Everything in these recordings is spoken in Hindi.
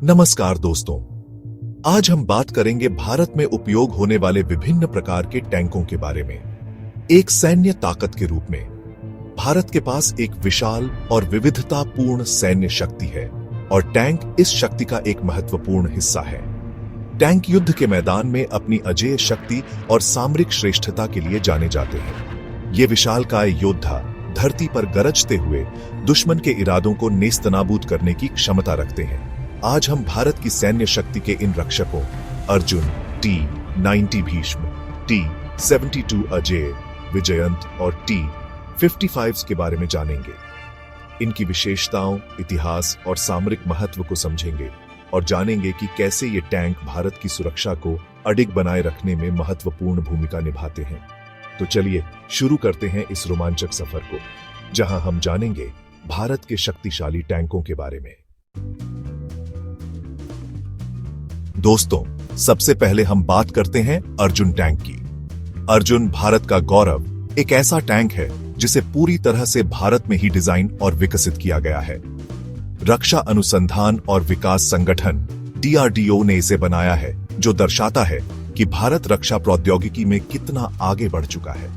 नमस्कार दोस्तों, आज हम बात करेंगे भारत में उपयोग होने वाले विभिन्न प्रकार के टैंकों के बारे में। एक सैन्य ताकत के रूप में भारत के पास एक विशाल और विविधतापूर्ण सैन्य शक्ति है और टैंक इस शक्ति का एक महत्वपूर्ण हिस्सा है। टैंक युद्ध के मैदान में अपनी अजेय शक्ति और सामरिक श्रेष्ठता के लिए जाने जाते हैं। ये विशालकाय योद्धा धरती पर गरजते हुए दुश्मन के इरादों को नेस्तनाबूद करने की क्षमता रखते हैं। आज हम भारत की सैन्य शक्ति के इन रक्षकों अर्जुन, T-90 भीष्म, T-72 अजेय, विजयंत और T-55 के बारे में जानेंगे। इनकी विशेषताओं, इतिहास और सामरिक महत्व को समझेंगे और जानेंगे कि कैसे ये टैंक भारत की सुरक्षा को अडिग बनाए रखने में महत्वपूर्ण भूमिका निभाते हैं। तो चलिए शुरू करते हैं इस रोमांचक सफर को, जहां हम जानेंगे भारत के शक्तिशाली टैंकों के बारे में। दोस्तों, सबसे पहले हम बात करते हैं अर्जुन टैंक की। अर्जुन भारत का गौरव एक ऐसा टैंक है जिसे पूरी तरह से भारत में ही डिजाइन और विकसित किया गया है। रक्षा अनुसंधान और विकास संगठन DRDO ने इसे बनाया है, जो दर्शाता है कि भारत रक्षा प्रौद्योगिकी में कितना आगे बढ़ चुका है।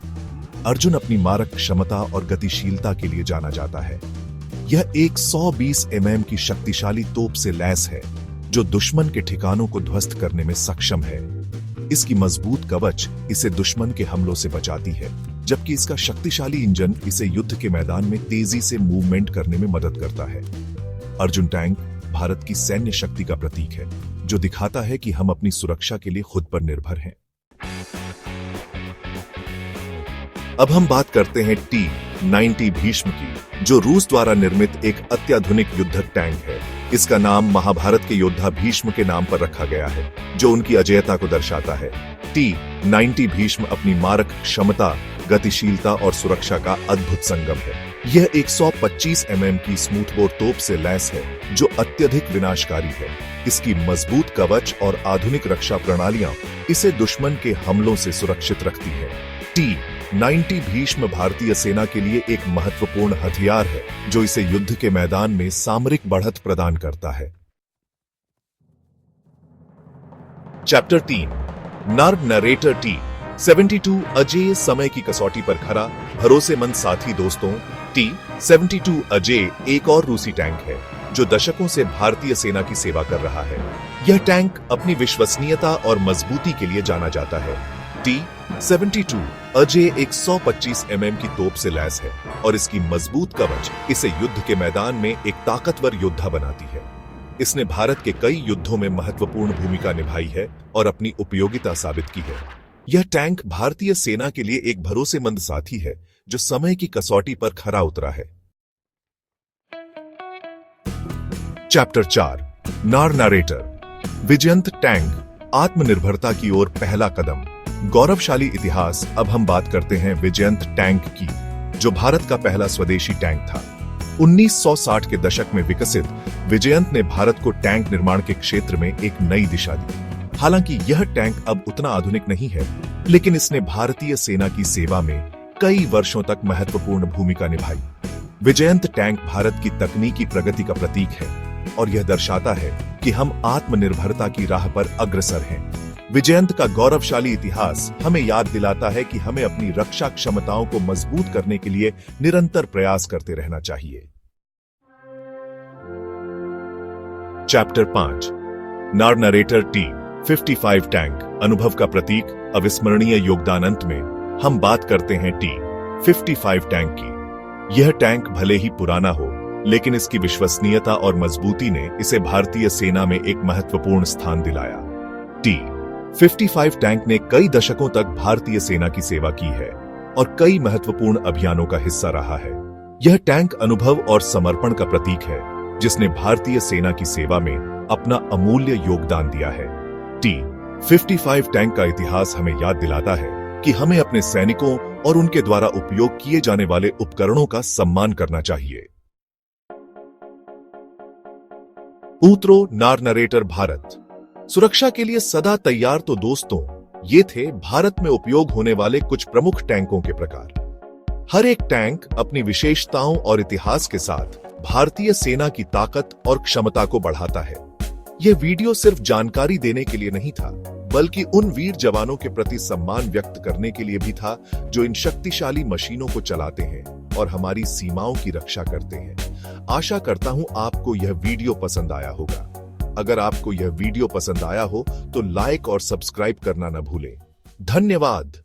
अर्जुन अपनी मारक क्षमता और गतिशीलता के लिए जाना जाता है। यह एक 120 mm की शक्तिशाली तोप से लैस है, जो दुश्मन के ठिकानों को ध्वस्त करने में सक्षम है। इसकी मजबूत कवच इसे दुश्मन के हमलों से बचाती है, जबकि इसका शक्तिशाली इंजन इसे युद्ध के मैदान में तेजी से मूवमेंट करने में मदद करता है। अर्जुन टैंक भारत की सैन्य शक्ति का प्रतीक है, जो दिखाता है कि हम अपनी सुरक्षा के लिए खुद पर निर्भर हैं। अब हम बात करते हैं T-90 भीष्म की, जो रूस द्वारा निर्मित एक अत्याधुनिक युद्धक टैंक है। इसका नाम महाभारत के योद्धा भीष्म के नाम पर रखा गया है, जो उनकी अजेयता को दर्शाता है। T-90 भीष्म अपनी मारक क्षमता, गतिशीलता और सुरक्षा का अद्भुत संगम है। यह 125 mm की स्मूथ बोर तोप से लैस है, जो अत्यधिक विनाशकारी है। इसकी मजबूत कवच और आधुनिक रक्षा प्रणालियां इसे दुश्मन के हमलों से सुरक्षित रखती है। T-90 भीष्म भारतीय सेना के लिए एक महत्वपूर्ण हथियार है, जो इसे युद्ध के मैदान में सामरिक बढ़त प्रदान करता है। चैप्टर 3 नरेटर T-72 अजेय, समय की कसौटी पर खरा भरोसेमंद साथी। दोस्तों, T-72 अजेय एक और रूसी टैंक है, जो दशकों से भारतीय सेना की सेवा कर रहा है। यह टैंक अपनी विश्वसनीयता और मजबूती के लिए जाना जाता है। T-72 अजेय 125 mm की तोप से लैस है और इसकी मजबूत कवच इसे युद्ध के मैदान में एक ताकतवर योद्धा बनाती है। इसने भारत के कई युद्धों में महत्वपूर्ण भूमिका निभाई है और अपनी उपयोगिता साबित की है। यह टैंक भारतीय सेना के लिए एक भरोसेमंद साथी है, जो समय की कसौटी पर खरा उतरा है। चैप्टर 4 नरेटर विजयंत टैंक, आत्मनिर्भरता की ओर पहला कदम। गौरवशाली इतिहास। अब हम बात करते हैं विजयंत टैंक की, जो भारत का पहला स्वदेशी टैंक था। 1960 के दशक में विकसित विजयंत ने भारत को टैंक निर्माण के क्षेत्र में एक नई दिशा दी। हालांकि यह टैंक अब उतना आधुनिक नहीं है, लेकिन इसने भारतीय सेना की सेवा में कई वर्षों तक महत्वपूर्ण भूमिका निभाई। विजयंत टैंक भारत की तकनीकी प्रगति का प्रतीक है और यह दर्शाता है कि हम आत्मनिर्भरता की राह पर अग्रसर हैं। विजयंत का गौरवशाली इतिहास हमें याद दिलाता है कि हमें अपनी रक्षा क्षमताओं को मजबूत करने के लिए निरंतर प्रयास करते रहना चाहिए। चैप्टर 5 नरेटर T-55 टैंक, अनुभव का प्रतीक, अविस्मरणीय योगदान। अंत में हम बात करते हैं T-55 टैंक की। यह टैंक भले ही पुराना हो, लेकिन इसकी विश्वसनीयता और मजबूती ने इसे भारतीय सेना में एक महत्वपूर्ण स्थान दिलाया। T-55 टैंक ने कई दशकों तक भारतीय सेना की सेवा की है और कई महत्वपूर्ण अभियानों का हिस्सा रहा है। यह टैंक अनुभव और समर्पण का प्रतीक है, जिसने भारतीय सेना की सेवा में अपना अमूल्य योगदान दिया है। T-55 टैंक का इतिहास हमें याद दिलाता है कि हमें अपने सैनिकों और उनके द्वारा उपयोग किए जाने वाले उपकरणों का सम्मान करना चाहिए। पूत्रो नरेटर भारत, सुरक्षा के लिए सदा तैयार। तो दोस्तों, ये थे भारत में उपयोग होने वाले कुछ प्रमुख टैंकों के प्रकार। हर एक टैंक अपनी विशेषताओं और इतिहास के साथ भारतीय सेना की ताकत और क्षमता को बढ़ाता है। यह वीडियो सिर्फ जानकारी देने के लिए नहीं था, बल्कि उन वीर जवानों के प्रति सम्मान व्यक्त करने के लिए भी था जो इन शक्तिशाली मशीनों को चलाते हैं और हमारी सीमाओं की रक्षा करते हैं। आशा करता हूं आपको यह वीडियो पसंद आया होगा। अगर आपको यह वीडियो पसंद आया हो तो लाइक और सब्सक्राइब करना न भूलें। धन्यवाद।